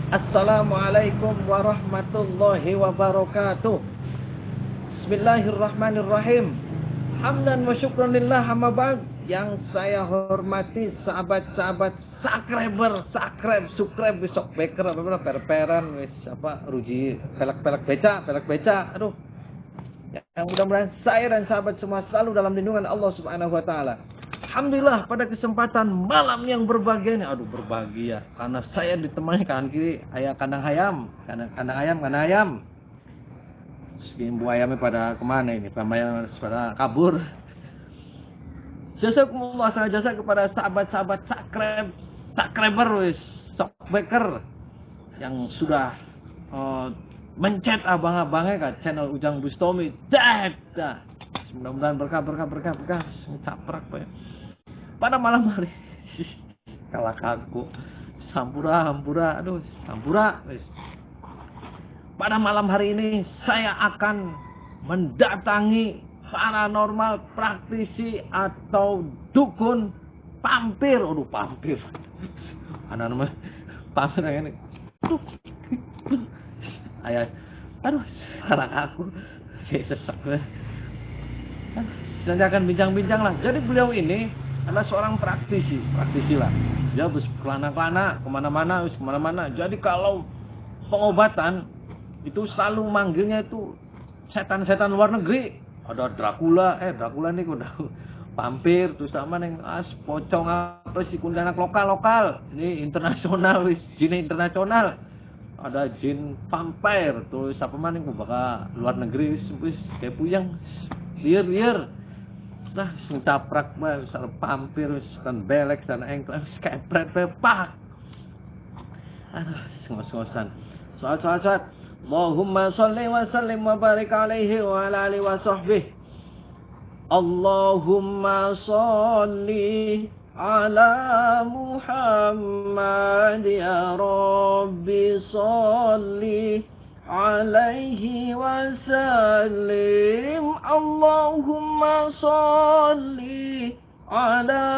Assalamualaikum warahmatullahi wabarakatuh. Bismillahirrahmanirrahim. Hamdan wa syukran lillah, amma ba'd. Yang saya hormati sahabat-sahabat subscribe besok beker apa perperan wis apa ruji pelek beca. Aduh. Yang mudah-mudahan saya dan sahabat semua selalu dalam lindungan Allah Subhanahu wa taala. Alhamdulillah pada kesempatan malam yang berbahagia ini, berbahagia karena saya ditemani kanan kiri ayah kandang ayam. Ibu ayamnya pada kemana ini? Pada kabur. Jazakumullah khairan jasa kepada sahabat-sahabat subscriber Shockbacker yang sudah mencet abang-abangnya ke channel Ujang Bustomi. Mudah-mudahan berkah caprak Pak. Pada malam hari kalah kaku sampura. Pada malam hari ini saya akan mendatangi paranormal praktisi atau dukun pampir. Pampir. Anak-anak pampir ini. Sekarang aku sesak. Saya akan bincang-bincang lah. Jadi beliau ini adalah seorang praktisi lah. Dia kelana-kelana kemana-mana. Jadi kalau pengobatan itu selalu manggilnya itu setan-setan luar negeri. Ada Dracula ini udah pampir, terus sama neng pocong apa sih kuntilanak lokal. Ini internasional jin internasional. Ada jin vampire, terus apa maning bakal luar negeri wis kayak puyang. Liar. Nah, sing taprak mah misal pampir wis kan belek dan engkel kayak pepak. Ngos-ngosan. Salat. Allahumma sholli wa sallim wa barik alaihi wa ala alihi wa sahbihi. Allahumma sholli ala Muhammad ya Rabbi sholli alaihi wa sallim. Allahumma sholli ala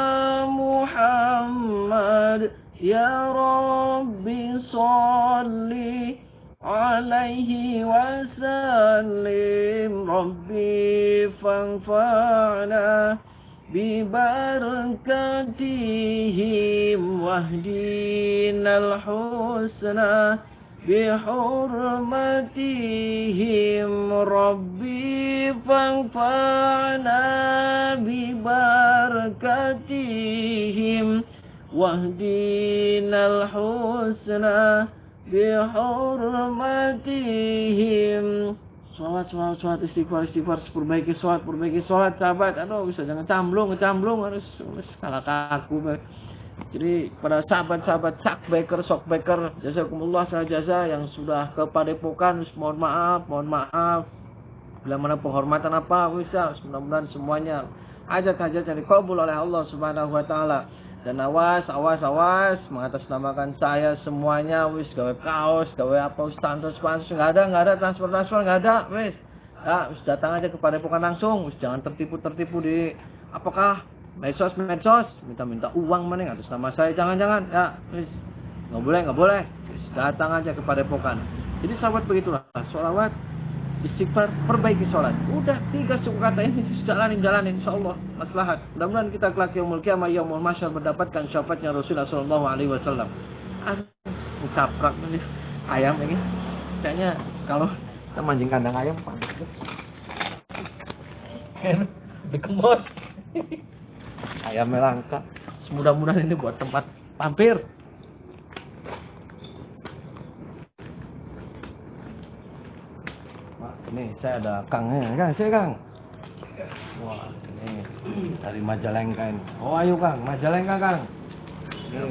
Muhammad ya Rabbi sholli alaihi wa sallim. Rabbi fanfa'na bibarakatihim wahdinal husna bihurmatihim. Rabbi fanfa'na bibarakatihim wahdinal husna bihurmatihim. Sholat istighfar perbaiki sholat sahabat. Bisa jangan ngecamblung harus kalah kaku. Jadi pada sahabat-sahabat shockbacker jazakumullah jasa yang sudah ke padepokan, mohon maaf bila mana penghormatan apa mudah-mudahan semuanya hajat-hajat yang dikabul oleh Allah Subhanahu wa taala. Dan awas mengatasnamakan saya semuanya gawe kaos, gawe apa standar enggak ada transfer enggak ada wis datang aja ke padepokan langsung, jangan tertipu di apakah medsos minta uang mana atas nama saya, jangan nggak boleh datang aja ke padepokan. Jadi sahabat begitulah, sholawat istighfar, perbaiki sholat. Udah 3 suku kata ini jalanin insyaallah maslahat. Mudah-mudahan kita kelak yaumul qiyamah yaumul mahsyar mendapatkan syafaatnya Rasulullah sallallahu alaihi wasallam. Caprak nih ayam ini. Kayaknya kalau kita mancing kandang ayam dikemot. Ayamnya langka. Mudah-mudahan ini buat tempat pampir. Ini saya ada Kangnya, Kang. Wah, ini dari Majalengka ini. Ayo Kang, Majalengka Kang. Ini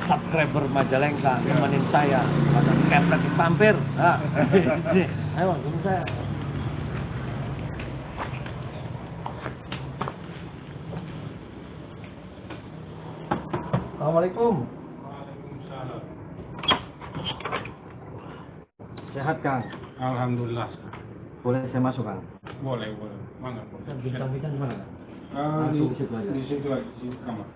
subscriber Majalengka temenin saya pada keplek pampir. Ayo Bang, saya. Assalamualaikum. Waalaikumsalam. Sehat Kang? Alhamdulillah. Boleh saya masuk Kang? Boleh. Mana? Bintang-bintang mana? Di situ aja. Di kamar.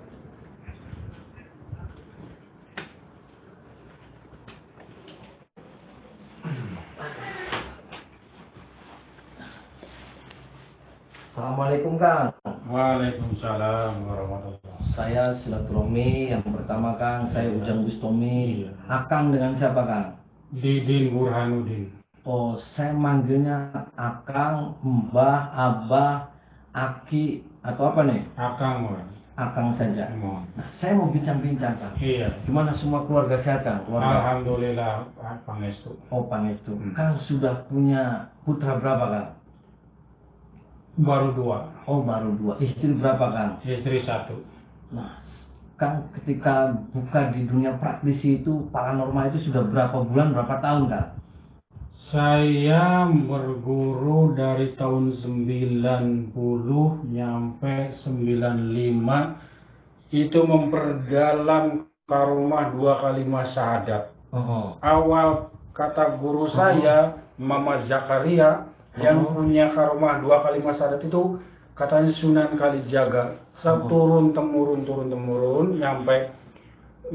Assalamualaikum Kang. Waalaikumsalam warahmatullahi. Saya silaturahmi yang pertama Kang, saya Ujang Bustomi. Akang dengan siapa Kang? Didin Burhanuddin. Oh, saya manggilnya Akang, Mbah, Abah, Aki, atau apa nih? Akang, Wan. Akang saja. Mohon. Nah, saya mau bincang-bincang Kang. Iya. Gimana semua keluarga sehat Kang? Keluarga. Alhamdulillah, pangestu. Oh, Pangestu. Kang sudah punya putra berapa Kang? Baru 2. Oh, baru 2. Istri berapa Kang? Istri 1. Nah, Kang ketika buka di dunia praktisi itu, paranormal itu sudah berapa bulan, berapa tahun Kang? Saya berguru dari tahun 90 nyampe 95. Itu memperdalam karomah 2 kalimat syahadat. Oh. Awal kata guru saya, Mama Zakaria, yang punya karomah 2 kalimat syahadat itu katanya Sunan Kalijaga. Turun temurun sampai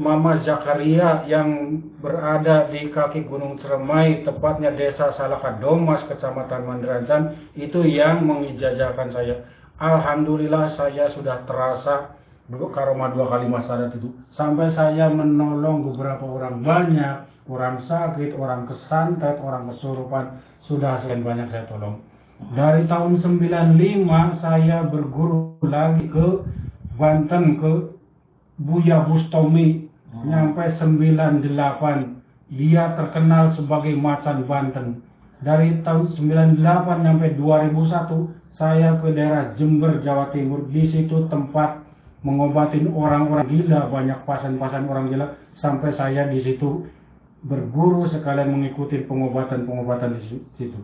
Mama Zakaria yang berada di kaki Gunung Ceremai, tepatnya Desa Salakadomas, Kecamatan Mandaransan, itu yang mengijazahkan saya. Alhamdulillah saya sudah terasa karomah 2 kalimat syahadat itu. Sampai saya menolong beberapa orang, banyak orang sakit, orang kesantet, orang kesurupan, sudah sekian banyak saya tolong. Dari tahun 95 saya berguru lagi ke Banten, ke Buya Bustomi, nyampe 98. Dia terkenal sebagai macan Banten. Dari tahun 98 sampai 2001 saya ke daerah Jember, Jawa Timur. Di situ tempat mengobatin orang-orang gila, banyak pasien-pasien orang gila. Sampai saya di situ berguru sekalian mengikuti pengobatan-pengobatan di situ.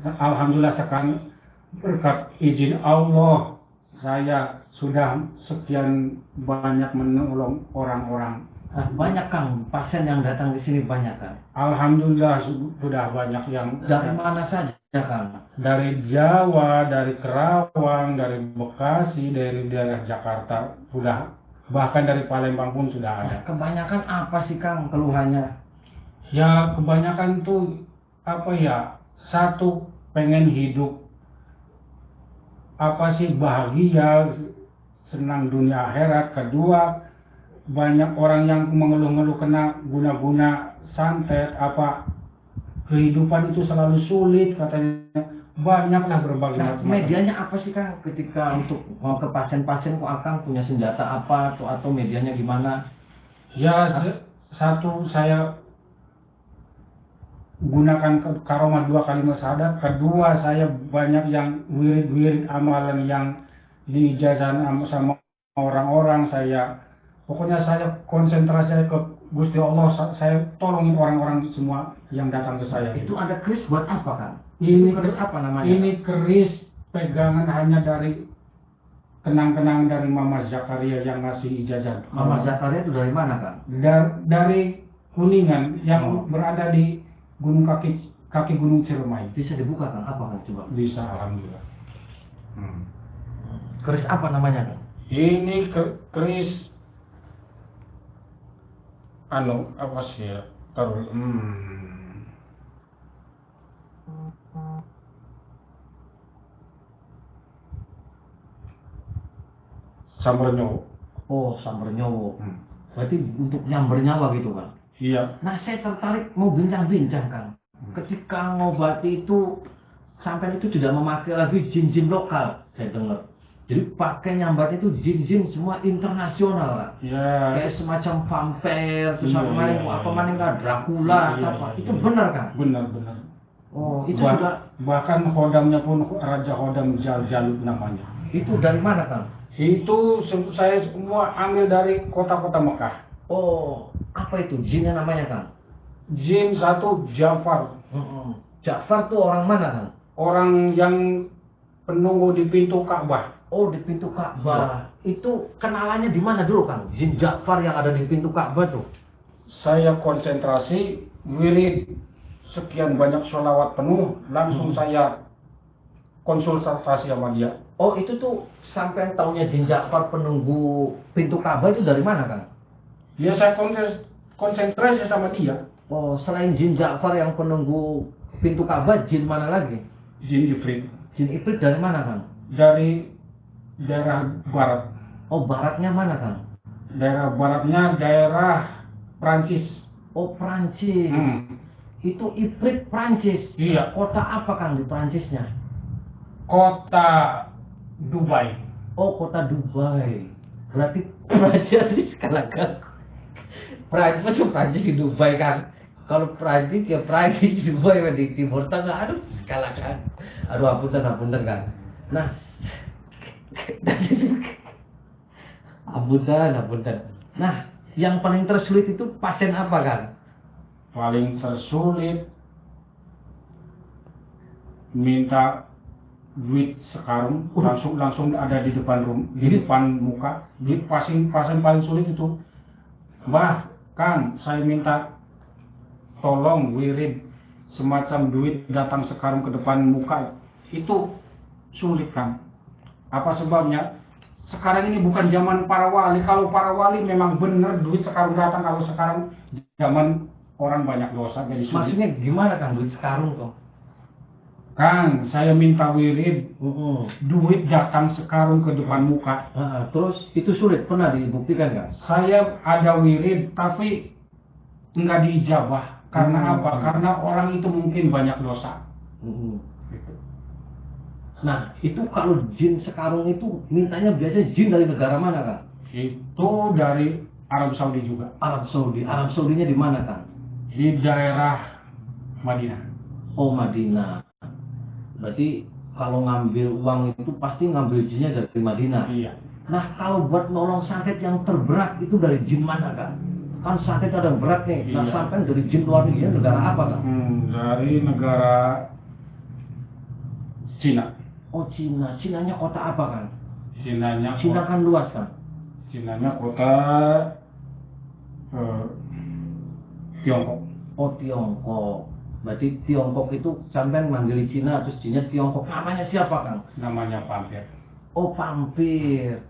Alhamdulillah sekarang berkat izin Allah saya sudah sekian banyak menolong orang-orang. Banyak Kang, pasien yang datang di sini banyak Kang. Alhamdulillah sudah banyak yang Dari mana saja Kang? dari Jawa, dari Kerawang, dari Bekasi, dari daerah Jakarta, sudah bahkan dari Palembang pun sudah ada. Kebanyakan apa sih Kang keluhannya? Ya kebanyakan tuh apa ya? Satu, pengen hidup apa sih bahagia, senang dunia akhirat. Kedua, banyak orang yang mengeluh-ngeluh kena guna-guna santet, apa kehidupan itu selalu sulit katanya. Banyaklah berbagai macam. Medianya apa sih Kang ketika untuk mau ke pasien-pasien, kok Akang punya senjata apa atau medianya gimana? Ya satu, saya gunakan karomah 2 kalimat syahadat. Kedua, saya banyak yang wirid-wirid amalan yang diijazah sama orang-orang. Pokoknya saya konsentrasi ke Gusti Allah. Saya tolongin orang-orang semua yang datang ke saya. Itu ada keris buat apa Kang? Ini keris apa namanya? Ini keris pegangan hanya dari kenang-kenangan dari Mama Zakaria yang ngasih ijazah. Mama Zakaria itu dari mana Kang? Dari Kuningan yang berada di kaki Gunung Ciremai. Bisa dibuka Kang? Apa Kang coba? Bisa, alhamdulillah. Keris apa namanya Kang? Ini keris apa sih ya? Taruh. Sambernyowo. Oh, Sambernyowo. Berarti untuk nyamber nyawa gitu Kang? Iya. Nah, saya tertarik mau bincang-bincang Kang. Ketika ngobati itu, sampai itu tidak memakai lagi jin-jin lokal, saya dengar. Jadi pakai nyambat itu jin-jin semua internasional Kang. Iya. Kayak semacam vampire, terus Iya, apa mana Dracula, iya, apa. iya. Itu benar Kang? Benar. Oh, itu juga. Bahkan hodamnya pun Raja Hodam Jalut namanya. Itu dari mana Kang? Itu saya semua ambil dari kota-kota Mekah. Oh, apa itu jinnya namanya Kang? Jin satu Jafar. Jafar tuh orang mana Kang? Orang yang penunggu di pintu Ka'bah. Oh, di pintu Ka'bah. Itu kenalannya di mana dulu Kang? Jin Jafar yang ada di pintu Ka'bah tuh. Saya konsentrasi wirid sekian banyak sholawat penuh, langsung saya konsultasi sama dia. Oh, itu tuh sampai tahunya Jin Jafar penunggu pintu Ka'bah itu dari mana Kang? Ya saya konsentrasi sama dia. Oh, selain Jin Ja'far yang penunggu pintu Ka'bah, jin mana lagi? Jin Ifrit. Jin Ifrit dari mana Kang? dari daerah barat. Oh, baratnya mana, Kang? Daerah baratnya daerah Prancis. Oh, Prancis. Itu Ifrit Prancis. Iya. Kota apa, Kang, di Prancisnya? Kota Dubai. Oh, kota Dubai. Berarti Prancis di skala, Kang. Prancis di Dubai, Kang. Kalau Prancis ya Prancis di Dubai di Timur Tengah. Aduh, skala, Kang. Aduh, apunten, Kang. Nah, apunten. Nah, yang paling tersulit itu pasien apa, Kang? Paling tersulit minta duit sekarang langsung ada di depan di depan muka. Di pasien paling sulit itu, Mbah, Kang, saya minta tolong wirid semacam duit datang sekarang ke depan muka. Itu sulit, Kang. Apa sebabnya? Sekarang ini bukan zaman para wali. Kalau para wali memang benar duit sekarang datang. Kalau sekarang zaman orang banyak dosa jadi sulit. Maksudnya gimana, Kang, duit sekarang tuh? Kang, saya minta wirid duit datang sekarang ke depan muka. Terus itu sulit, pernah dibuktikan, Kang? Saya ada wirid tapi nggak diijabah. Karena apa? Karena orang itu mungkin banyak dosa. Gitu. Nah, itu kalau jin sekarang itu mintanya biasanya jin dari negara mana, Kang? Itu dari Arab Saudi juga. Arab Saudi. Arab Saudinya di mana, Kang? Di daerah Madinah. Oh, Madinah. Berarti kalau ngambil uang itu pasti ngambil jinnya dari Madinah. Iya. Nah, kalau buat nolong sakit yang terberat itu dari jin mana, Kang? Kan sakit ada yang berat nih. Nah, Iya. sampai dari jin luar negeri negara apa, Kang? Dari negara Cina. Oh, Cina. Cinanya kota apa, Kang? Cina kan luas, Kang. Cinanya kota Tiongkok. Oh, Tiongkok. Berarti Tiongkok itu sampai manggil Cina terus Cina Tiongkok. Namanya siapa, Kang? Namanya Vampir. Oh, Vampir.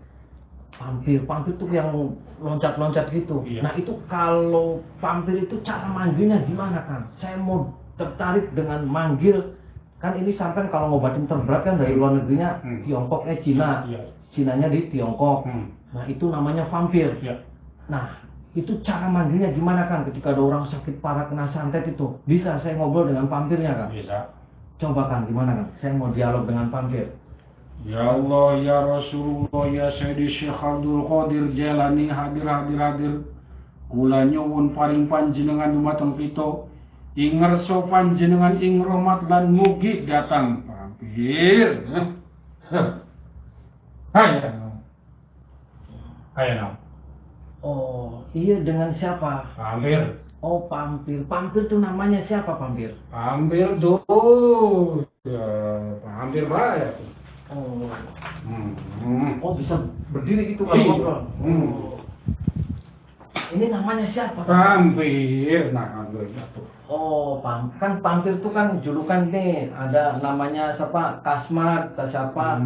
Vampir tuh yang loncat-loncat gitu. Iya. Nah, itu kalau vampir itu cara manggilnya gimana, Kang? Saya mau tertarik dengan manggil. Kan ini sampai kalau ngobatin terberat kan dari luar negerinya Tiongkok, Cina. Iya. Cinanya di Tiongkok. Nah, itu namanya vampir. Iya. Nah, itu cara manggilnya gimana, Kang? Ketika ada orang sakit parah kena santet itu, bisa saya ngobrol dengan vampirnya, Kang? Bisa. Coba, Kang, gimana, Kang? Saya mau dialog dengan vampir. Ya Allah, ya Rasulullah, ya Sayyidi Syekh Abdul Qadir Jailani, hadir. Kula nyuwun paring panjenengan dumateng kita, ing ngersa panjenengan ing rahmat lan mugi datang vampir. Hayo. Oh, iya, dengan siapa? Vampir. Oh, vampir. Vampir itu namanya siapa, vampir? Vampir tuh. Ya, vampir bahaya. Oh. Hmm. Oh, bisa berdiri gitu kalau Iya. ngobrol. Ini namanya siapa? Vampir. Nah, itu. Oh, kan vampir itu kan julukan nih. Ada namanya siapa? Kasmat, siapa?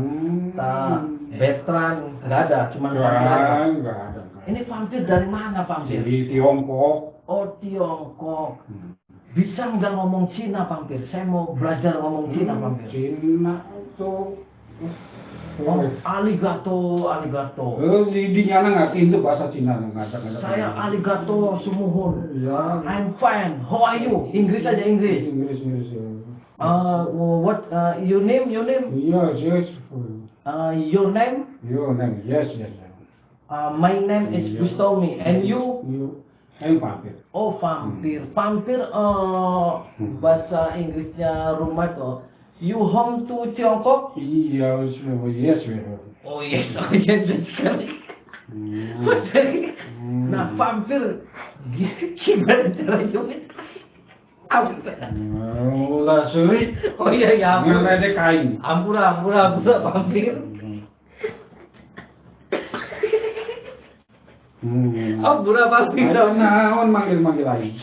Betran. Nggak ada, cuma vampir aja. Enggak ada. Ini vampir dari mana, vampir? Di Tiongkok. Oh, Tiongkok. Bisa nggak ngomong Cina, vampir? Saya mau belajar ngomong Cina, vampir. Cina itu. Oh, aligato. Di nyana ngerti itu bahasa Cina ngajak. Saya aligato sumuhun. Ya. I'm fine. How are you? Inggris aja, Inggris. Inggris. What? Your name? Yes. Your name? Your name. Yes. My name is Gustomi. And you? I'm vampir. Oh, vampir. Vampir. Bahasa Inggrisnya rumah tuh. You home to Tiongkok? Yes. Oh yes, sekali. Nah, vampir gimana caranya? Ulah sulit. Oh iya, ampun. Ngeledek kain. Ampura, vampir. Ampura, vampir. Naon manggil lain.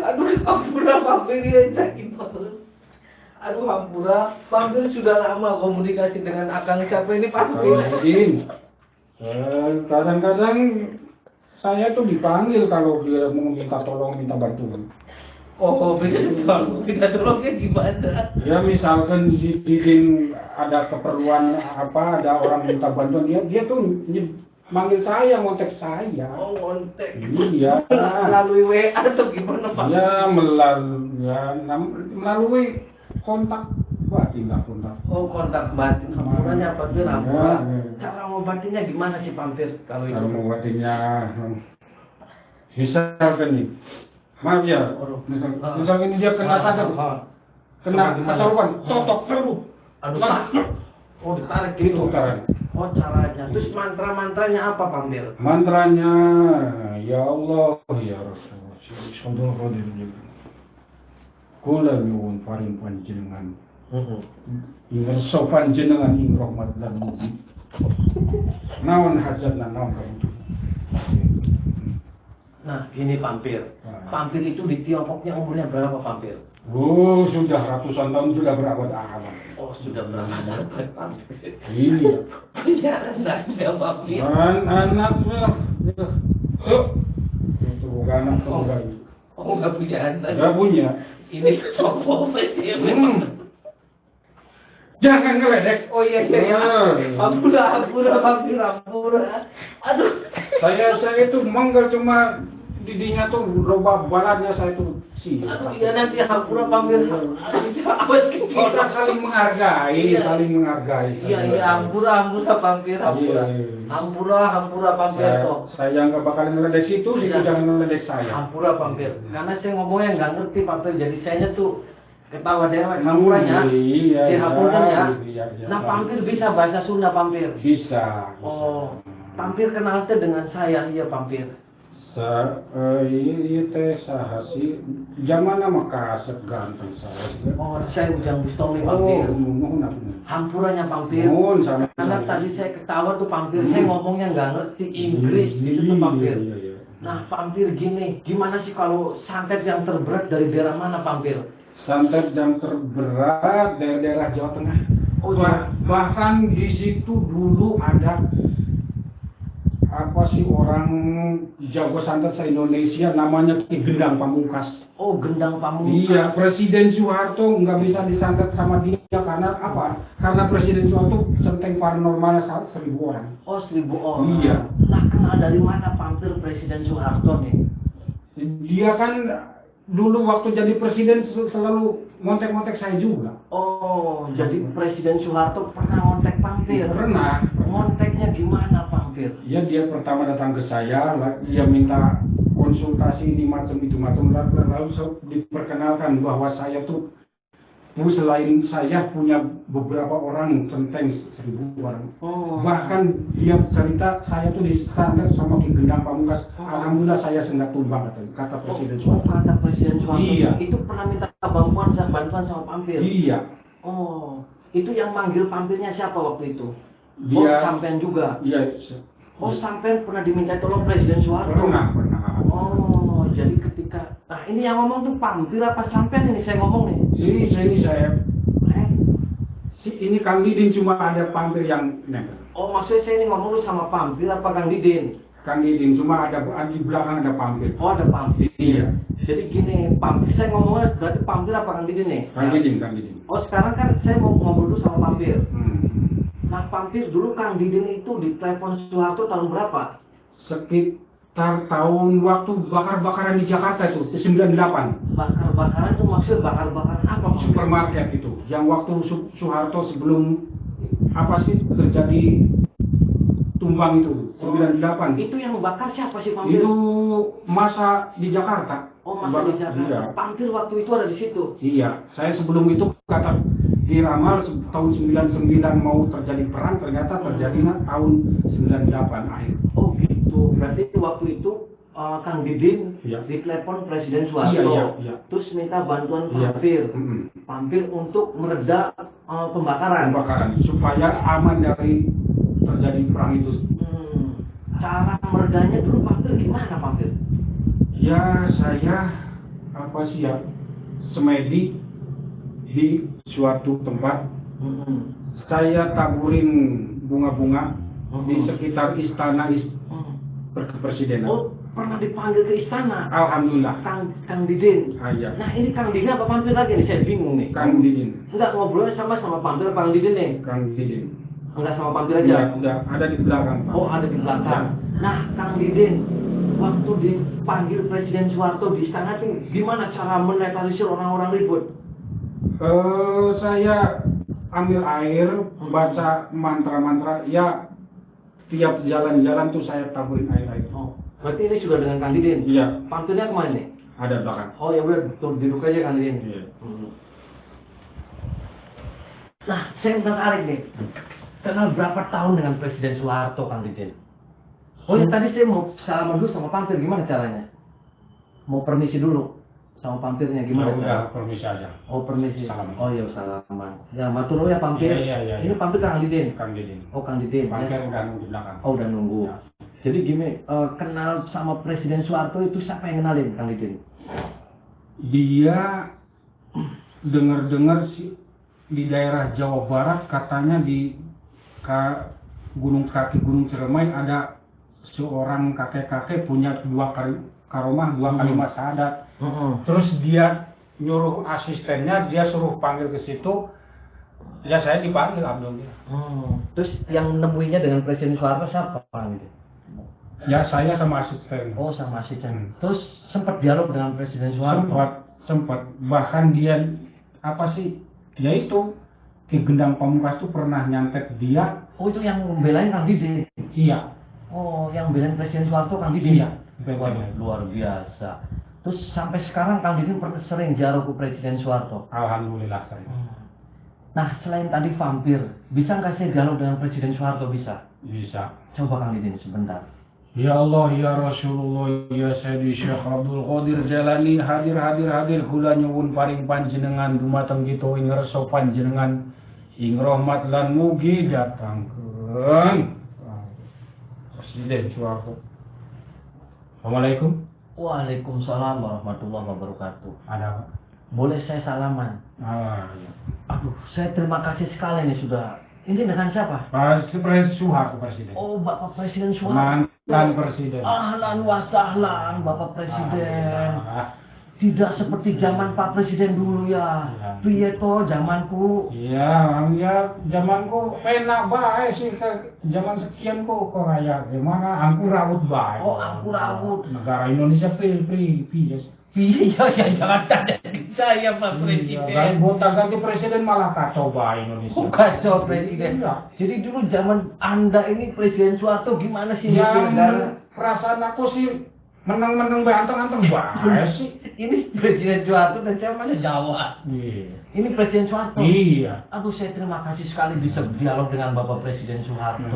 Aduh, Hampura, vampir ya sakit banget. Aduh, Hampura, vampir sudah lama komunikasi dengan Akang siapa ini vampir. Kadang-kadang saya tuh dipanggil kalau dia mau minta tolong, minta bantuan. Oh, minta tolongnya gimana? Ya misalkan di Didin ada keperluan apa, ada orang minta bantuan, dia tuh manggil saya, ngontek saya. Oh, kontak. Iya. Melalui WA atau gimana Pak? Ya melalui kontak batin lah, kontak. Oh, kontak batin. Hampurannya apa tuh? Hampura. Ya. Cara ngobatinnya gimana sih Pampir kalau itu? Kalau mengobatinya misalkan nih, maaf ya, misalkan ini dia kena tanda, kena kesarupan, totok, Aduh, sakit. Oh, ditarik gitu. Putaran. Oh, caranya. Terus mantra-mantranya apa Pampir? Mantranya, ya Allah, ya Rasulullah, saudara diri. Kula nyuwun paring panjenengan. Ingin sopan jenengan ing rahmat lan mugi. Naon hajatna naon kabutuhan. Nah, gini Pampir. Pampir itu di Tiongkoknya umurnya berapa Pampir? Oh, sudah ratusan tahun, sudah berabad-abad. Oh, sudah berapa Pampir? Iya. Punya anaknya Pampir. Anak itu bukan anak bukan. Oh, nggak punya anak. Nggak punya. Ini sopo ya. Jangan ngeledek. Oh iya. Ampura. Aduh. Saya itu manggal cuma didinya tuh loba balannya saya tuh sih. Aduh, iya nanti hampura Pampir. Awas Kita saling menghargai, saling menghargai. Iya, hampura Pampir. Hampura Pampir toh. Saya nggak bakal ngeledek situ jangan ngeledek saya. Hampura Pampir. Karena saya ngomongnya nggak ngerti Pampir, jadi saya tuh ketawa dewek hampuranya. Iya. Hampura ya. Iya. Nah Pampir bisa bahasa Sunda Pampir. Bisa. Oh, Pampir kenal teh dengan saya, iya Pampir. Iya teh saha sih. Zaman nama kaset ganteng saya. Oh, saya Ujang Bustami Pampir. Nuhun. Hampuranya Pampir. Nuhun sama. Karena tadi saya ketawa tuh Pampir, saya ngomongnya nggak ngerti Inggris itu tuh Pampir. Iya. Nah Pampir gini, gimana sih kalau santet yang terberat dari daerah mana Pampir? Santet yang terberat dari daerah Jawa Tengah. Oh, iya. Bahkan di situ dulu ada apa sih orang jago santet se-Indonesia namanya Ki Gendang Pamungkas. Oh, Gendang Pamungkas. Iya, Presiden Soeharto nggak bisa disantet sama dia karena apa? Karena Presiden Soeharto centeng paranormalnya 1.000 orang. Oh, 1.000 orang. Iya. Nah, kenal dari mana Pampir Presiden Soeharto nih? Dia kan dulu waktu jadi presiden selalu ngontek-ngontek saya juga. Oh, jadi Presiden Soeharto pernah ngontek Pampir? Pernah. Ngonteknya gimana Pampir? Ya dia pertama datang ke saya, dia minta konsultasi ini macam itu macam, lalu diperkenalkan bahwa saya tuh selain saya punya beberapa orang centeng 1.000 orang. Oh. Bahkan dia cerita saya tuh disantet sama Ki Gendang Pamungkas. Alhamdulillah saya sendak tumbang kata Presiden Soeharto. Kata Presiden Soeharto. Iya. Itu pernah minta bantuan sama Pampir. Iya. Oh, itu yang manggil Pampirnya siapa waktu itu? Dia. Oh, sampean juga. Iya. Oh, sampean pernah diminta tolong Presiden Soeharto. Pernah. Oh, jadi ketika, nah ini yang ngomong tuh Pampir apa sampean ini saya ngomong nih? Ini saya. Ini Kang Didin cuma ada Pampir yang nempel. Oh, maksudnya saya ini ngomong lu sama Pampir apa Kang Didin? Kang Didin cuma ada di belakang ada Pampir. Oh, ada Pampir. Iya. Jadi gini, Pampir saya ngomongnya berarti Pampir apa Kang Didin nih? Kang Didin. Oh, sekarang kan saya mau ngobrol dulu sama Pampir. Nah, Pampir dulu Kang Didin itu di telepon Soeharto tahun berapa? Sekitar tahun waktu bakar-bakaran di Jakarta itu 98. Bakar-bakaran itu maksud bakar-bakaran apa? Supermarket itu. Yang waktu Soeharto sebelum apa sih terjadi tumbang itu 98. Itu yang bakar siapa sih Pampir? Itu masa di Jakarta. Oh, masa di Jakarta. Iya. Pampir waktu itu ada di situ. Iya, saya sebelum itu kata diramal tahun 99 mau terjadi perang, ternyata terjadinya tahun 98 akhir. Oh gitu, berarti waktu itu Kang Didin Iya. ditelepon Presiden Soeharto, Iya. terus minta bantuan Iya. Pampir, Pampir untuk mereda pembakaran. Supaya aman dari terjadi perang itu. Cara meredanya dulu Pampir gimana Pampir? Ya saya apa sih ya semedi di suatu tempat. Saya taburin bunga-bunga di sekitar istana kepresidenan. Oh, pernah dipanggil ke istana. Alhamdulillah. Kang Didin. Aja. Nah ini Kang Didin apa Pampir lagi nih? Saya bingung nih. Kang Didin. Enggak ngobrolnya sama Pampir Kang Didin nih. Kang Didin. Enggak sama Pampir aja. Udah ada di belakang, Pak. Oh ada di belakang. Nah Kang Didin, waktu dipanggil Presiden Soeharto di istana itu gimana cara menetralisir orang-orang ribut? Saya ambil air, baca mantra-mantra, ya tiap jalan-jalan tuh saya taburin air-air. Oh, berarti ini sudah dengan Kang Didin? Iya. Pampirnya kemana nih? Ada belakang. Oh ya udah, duduk aja Kang Didin. Iya. Nah, saya tertarik nih. Kenal berapa tahun dengan Presiden Soeharto, Kang Didin? Oh ya tadi saya mau salaman dulu sama Pampir, gimana caranya? Mau permisi dulu sama Pampirnya gimana? Udah, permisi aja. Oh permisi. Salaman. Oh iya salaman. Ya matur nuwun ya Pampir. Iya. Ini Pampir Kang Didin. Kang Didin. Oh Kang Didin. Pampir Ya. udah nunggu di belakang. Oh udah nunggu. Ya. Jadi gini, kenal sama Presiden Soeharto itu siapa yang kenalin Kang Didin? Dia dengar-dengar sih di daerah Jawa Barat katanya di Gunung Ciremai ada seorang kakek-kakek punya dua karomah, dua kalimat syahadat. Terus dia nyuruh asistennya, dia suruh panggil ke situ. Ya saya dipanggil alhamdulillah. Terus yang nemuinya dengan Presiden Soeharto siapa Kang Didin? Ya saya sama asisten. Oh sama asisten. Terus sempat dialog dengan Presiden Soeharto? Sempat. Bahkan dia apa sih? Ya itu Ki Gendang Pamungkas tuh pernah nyantet dia. Oh itu yang membelain Kang Didin? Iya. Oh yang membelain Presiden Soeharto Kang Didin? Iya. Waduh, luar biasa. Terus sampai sekarang Kang Didin pernah sering dialog ke Presiden Soeharto? Alhamdulillah saya. Nah selain tadi vampir, bisa nggak saya dialog dengan Presiden Soeharto? Bisa? Bisa. Coba Kang Didin sebentar. Ya Allah, ya Rasulullah, ya Sayyidi Syekh Abdul Qadir Jalani, hadir kula nyuwun paring panjenengan dumateng kita ing ngarsa panjenengan ing rahmat lan mugi datangkeun Presiden Soeharto. Assalamualaikum. Waalaikumsalam warahmatullahi wabarakatuh. Ada apa? Boleh saya salaman? Iya. Aduh, saya terima kasih sekali nih sudah. Ini dengan siapa? Presiden Soeharto Presiden. Oh, Bapak Presiden Soeharto. Mantan Presiden. Ahlan wa sahlan, Bapak Presiden. Ah, Tidak seperti zaman Pak Presiden dulu ya. Ya. Piye to zamanku? Iya, ya zamanku penak bae sih ke zaman sekian kok kayak gimana angku raut bae. Oh, angku raut. Negara Indonesia pri yes. Iya, jangan tanya saya Pak Presiden. Iya, ganti presiden malah kacau bae Indonesia. Oh, kacau Presiden. Iya. Jadi dulu zaman Anda ini Presiden Soeharto gimana sih? Ya, negara? perasaan aku sih menang anteng bae sih. Ini Presiden Soeharto dan saya mana Jawa. Iya. Ini Presiden Soeharto. Iya. Aduh, saya terima kasih sekali bisa dialog dengan Bapak Presiden Soeharto.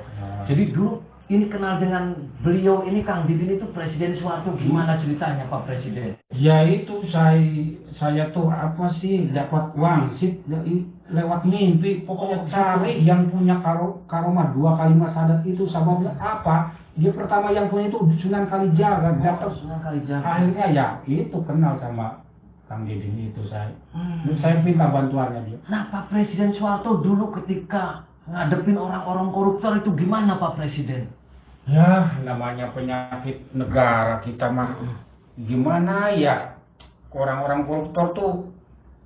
Hmm. Jadi dulu ini kenal dengan beliau ini Kang Didin itu Presiden Soeharto gimana ceritanya Pak Presiden? Ya itu saya tuh apa sih dapat wangsit lewat mimpi, pokoknya cari yang punya karomah dua kalimat syahadat itu sababnya apa? Dia pertama yang punya itu Sunan Kalijaga, dapat Sunan Kalijaga. akhirnya ya itu kenal sama Kang Didin itu saya. Dan saya minta bantuannya dia. Nah Pak Presiden Soeharto dulu ketika ngadepin orang-orang koruptor itu gimana Pak Presiden? Ya namanya penyakit negara kita mah gimana ya, orang-orang koruptor tuh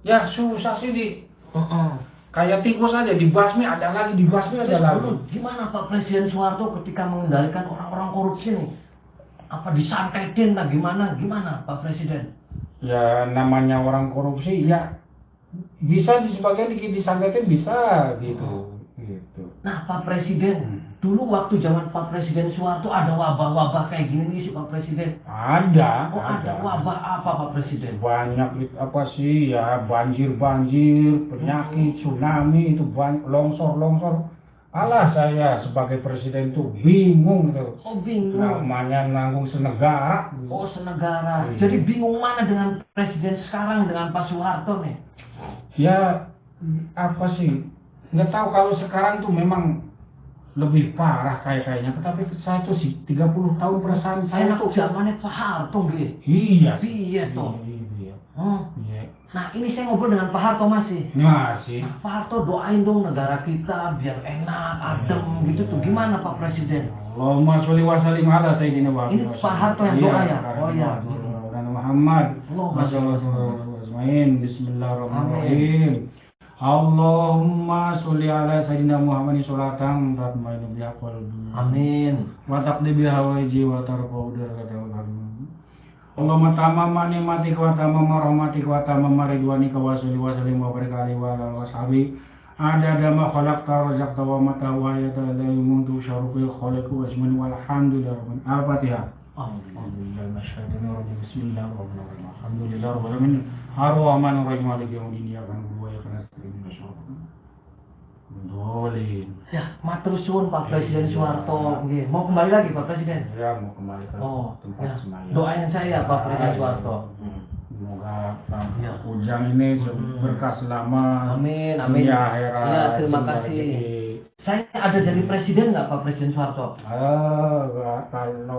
ya susah sih kayak tikus aja dibasmi ada lagi dibasmi ada lagi. Dulu gimana Pak Presiden Soeharto ketika mengendalikan orang-orang korupsi nih? Apa disantetin lah gimana Pak Presiden? Ya namanya orang korupsi ya bisa sebagian disantetin bisa gitu. Nah Pak Presiden, dulu waktu zaman Pak Presiden Soeharto ada wabah-wabah kayak gini nih sih Pak Presiden? Ada. Oh ada wabah apa Pak Presiden? Banyak apa sih ya, banjir, penyakit, tsunami itu longsor. Alah saya sebagai presiden tuh bingung tuh. Oh bingung. Namanya nanggung senegara. Oh senegara. Iya. Jadi bingung mana dengan presiden sekarang dengan Pak Soeharto nih? Ya apa sih? Nggak tahu kalau sekarang tuh memang lebih parah kayaknya. Tetapi saya tuh sih 30 tahun perasaan saya Enak tuh. zamannya Pak Harto gitu. Iya. Iya toh. Iya. Oh. Iya. Nah ini saya ngobrol dengan Pak Harto masih. Masih. Nah, Pak Harto doain dong negara kita biar enak, adem gitu tuh. Gimana Pak Presiden? Allahumma sholli wa sallim ala sayyidina Muhammad. Ini Pak Harto yang doa ya? Oh iya. Muhammad. Allahumma Bismillahirrahmanirrahim. Bismillahirrahmanirrahim. Allahumma sholli ala sayyidina Muhammad sholatan tatma'innu biha qalbi. Amin. Wa taqdi biha waji wa tarfa'u darajatahu. Allahumma tamamma ni'matika wa tamamma rahmatika wa tamamma ridwanika wa sholli wa sallim wa barik alaihi wa ala washabi adada ma khalaqta razaqta wa mata wa hayata la yumuntu syarufil khaliqu wa ismin walhamdulillahi rabbil alamin. Al-Fatihah. Alhamdulillah masyhadana rabbil bismillahirrahmanirrahim. Alhamdulillah rabbil alamin. Ar-Rahmanir Rahim maliki yaumiddin iyyaka na'budu wa iyyaka nasta'in. Dolin. Ya, matur suwun Pak Presiden Soeharto. Nggih, mau kembali lagi Pak Presiden? Ya, mau kembali ke tempat ya. semayang. Doain saya Pak Presiden Soeharto. Semoga Ujang ini berkah selama Amin, amin. dunia akhirat. Ya, terima kasih. Saya ada jadi presiden nggak Pak Presiden Soeharto?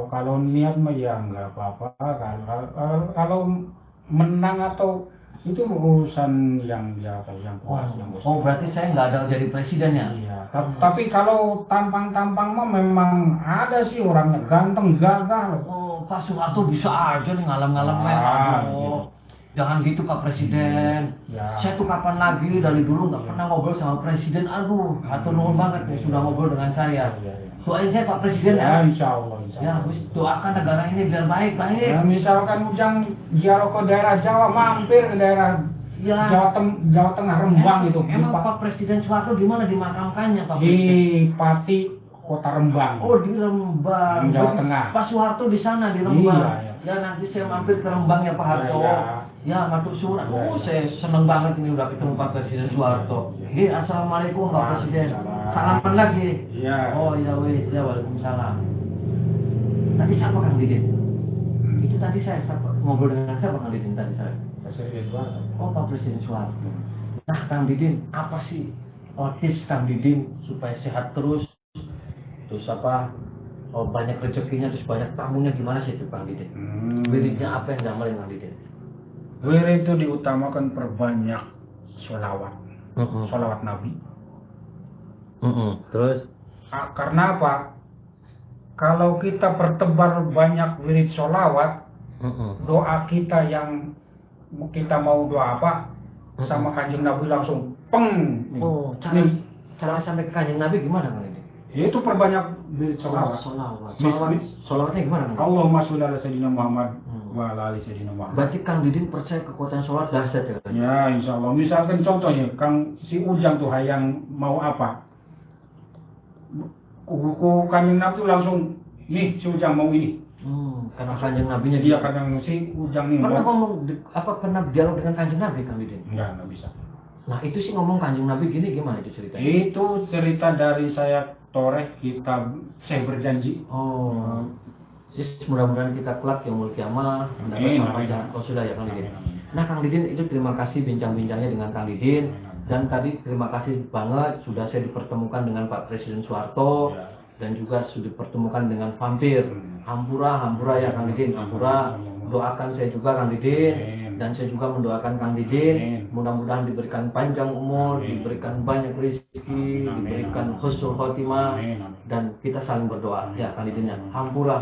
Kalau niat mah ya nggak apa-apa. Kalau menang atau itu urusan yang di atas yang kuat. Oh, berarti saya nggak ada jadi presiden ya? Iya. Tapi kalau tampang-tampang mah memang ada sih orangnya ganteng gagah. Oh, Pak Soeharto bisa aja nih ngalam-ngalam gitu. Jangan gitu Pak Presiden. Ya. Saya tuh kapan lagi dari dulu nggak pernah ngobrol sama Presiden. Aduh, hatur nuhun banget nih sudah ngobrol dengan saya. Doain saya Pak Presiden Ya, ya. insya Allah. Ya, wis doakan negara ini biar baik-baik. Ya, misalkan Ujang ziarah ke daerah Jawa, mampir ke daerah Ya. Jawa Tengah, Rembang itu. Emang Pak Presiden Soeharto di mana dimakamkannya Pak Di Presiden? Pati Kota Rembang. Oh, di Rembang. Jawa Tengah. Pak Soeharto di sana di Rembang. Iya, Ya nanti saya mampir ke Rembang ya Pak Harto. Iya. Ya, matur suwun. Iya. Saya seneng banget ini udah ketemu Pak Presiden Soeharto. Assalamualaikum Pak Presiden. Salaman lagi. Iya. Oh iya wis, ya waalaikumsalam. Tadi siapa Kang Didin? Itu tadi saya ngobrol dengan siapa Kang Didin tadi saya? Oh Pak Presiden Soeharto. Nah Kang Didin, apa sih tips Kang Didin supaya sehat terus? Terus apa? Oh, banyak rezekinya, terus banyak tamunya, gimana sih itu Kang Didin? Wiridnya apa yang diamalin Kang Didin? Wirid itu diutamakan perbanyak sholawat. Sholawat Nabi. Terus? Karena apa? Kalau kita pertebar banyak wirid sholawat, doa kita yang kita mau doa apa, sama Kanjeng Nabi langsung peng. Oh, cara sampai ke Kanjeng Nabi gimana Kang Didin? Itu perbanyak wirid sholawat. Sholawatnya gimana Kang? Allahumma sholli ala sayyidina Muhammad wa ala ali sayyidina Muhammad. Berarti Kang Didin percaya kekuatan sholat dahsyat ya? Ya, insya Allah. Misalkan contohnya, si Ujang tuh yang mau apa? Kanjeng Nabi langsung, nih si Ujang mau ini. Karena Kanjeng Nabinya Dia kadang si Ujang nih. Pernah ngomong pernah dialog dengan Kanjeng Nabi Kang Didin? Enggak bisa. Nah itu sih ngomong Kanjeng Nabi gini, gimana itu ceritanya? Itu cerita dari saya toreh kitab Saya Berjanji. Oh. Jadi mudah-mudahan kita kelak yaumul kiamah mendapat panjang sudah ya Kang Didin. Nah Kang Didin itu terima kasih bincang-bincangnya dengan Kang Didin. Dan tadi terima kasih banget sudah saya dipertemukan dengan Pak Presiden Soeharto dan juga sudah dipertemukan dengan vampir. Hampura ya Kang Didin, hampura. Doakan saya juga Kang Didin dan saya juga mendoakan Kang Didin mudah-mudahan diberikan panjang umur, diberikan banyak rezeki, diberikan husnul khotimah dan kita saling berdoa ya Kang Didin ya. Hampura.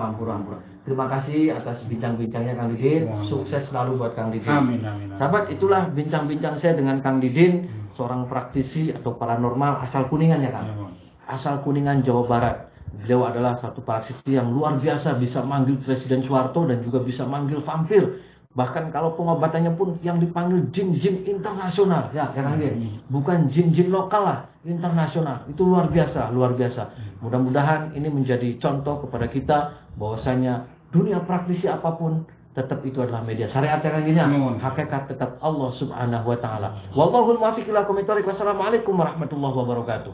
Terima kasih atas bincang-bincangnya Kang Didin. Sukses selalu buat Kang Didin. Amin. Sahabat, itulah bincang-bincang saya dengan Kang Didin, seorang praktisi atau paranormal asal Kuningan ya Kang. Asal Kuningan, Jawa Barat. Beliau adalah satu praktisi yang luar biasa, bisa manggil Presiden Soeharto dan juga bisa manggil vampir. Bahkan kalau pengobatannya pun yang dipanggil jin-jin internasional, ya Kang Didin. Bukan jin-jin lokal lah, internasional. Itu luar biasa. Mudah-mudahan ini menjadi contoh kepada kita bahwasanya dunia praktisi apapun tetap itu adalah media syariat yang gini. Hakikat tetap Allah Subhanahu wa taala. Wallahul muwaffiq ila aqwamit thoriq. Wassalamualaikum warahmatullahi wabarakatuh.